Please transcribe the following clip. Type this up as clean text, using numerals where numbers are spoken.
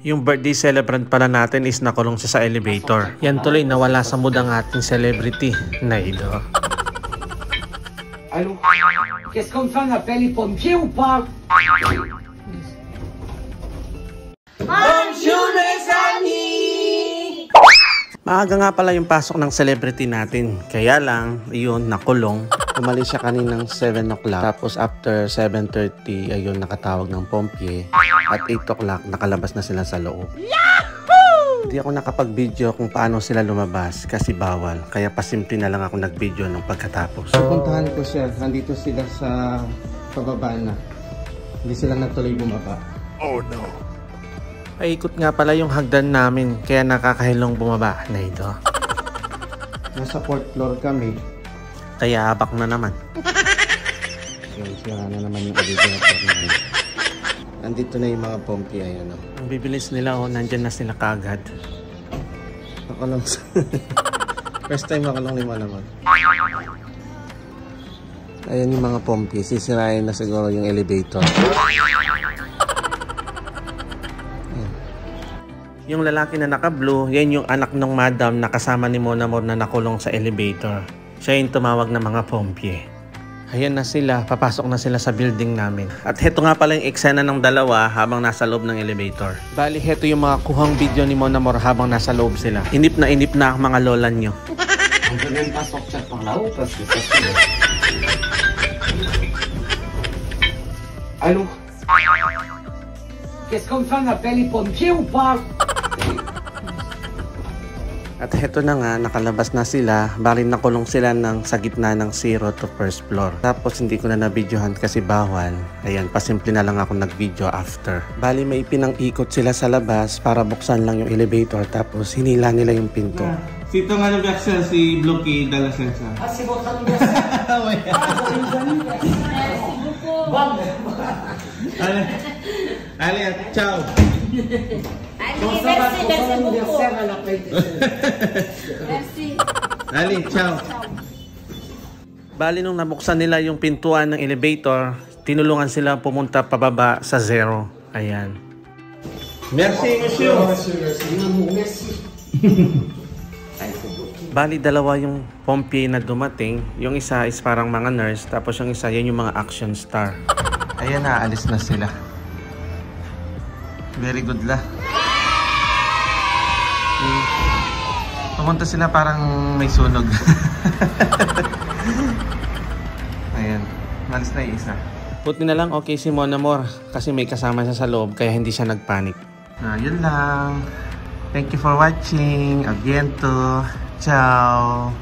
Yung birthday celebrant pala natin is nakulong siya sa elevator. Yan tuloy nawala sa mood ang ating celebrity, Naido. Allô? Qu'est-ce qu'on fait? On appelle les pompiers ou pas? Bonjour mes amis! Maaga nga pala yung pasok ng celebrity natin. Kaya lang, yun, nakulong. Umalis siya kaninang 7 o'clock. Tapos after 7:30, ayun, nakatawag ng pompye. At 8 o'clock, nakalabas na sila sa loob. Yahoo! Hindi ako nakapag-video kung paano sila lumabas kasi bawal. Kaya pasimple na lang ako nag-video nung pagkatapos. Pupuntahan ko siya. Nandito sila sa pababa na. Hindi sila nagtuloy bumaba. Oh no! Paikot nga pala yung hagdan namin. Kaya nakakahilong bumaba, Naido. Nasa 4th floor kami. Kaya abak na naman. Yun, sila na naman yung elevator namin. Andito na yung mga pompi, ayun o. Ang bibilis nila o, nandyan na sila kagad. Nakulong. First time nakulong ni Malamon. Ayan yung mga pompi, sisirain na siguro yung elevator. Ayan. Yung lalaki na naka-blue, yan yung anak ng madam na kasama ni Monamor na nakulong sa elevator. Siya yung tumawag ng mga pompye. Ayan na sila, papasok na sila sa building namin. At heto nga pala yung eksena ng dalawa habang nasa loob ng elevator. Bali, heto yung mga kuhang video ni Monamor habang nasa loob sila. Inip na ang mga lola nyo. On peut même pas sortir par là-haut parce que ça se... Allô? Qu'est-ce qu'on fait? On appelle les pompiers ou pas? At heto na nga, nakalabas na sila. Bali nakulong sila sa gitna ng 0 to 1st floor. Tapos hindi ko na nabidyohan kasi bawal. Ayan, pasimple na lang ako nag-video after. Bali may pinang-ikot sila sa labas para buksan lang yung elevator. Tapos hinila nila yung pinto. Sito nga anniversaire si Blocky de la Sensa. Ah, c'est votre anniversaire? Ah, oui. Merci beaucoup. Bon. Allez, ciao. Merci. Ali, ciao. Bali nung nabuksan nila yung pintuan ng elevator, tinulungan sila pumunta pababa sa 0. Ayan. Merci, monsieur. Merci. Bali dalawa yung pompye na dumating. Yung isa is parang mga nurse, tapos yung isa yan yung mga action star. Ayan na, alis na sila. Very good la. Pumunta sila parang may sunog. Ayan, malis na yung isa. Buti na lang okay si Monamor kasi may kasama siya sa loob kaya hindi siya nagpanik. Yun lang. Thank you for watching. Abiento. Ciao.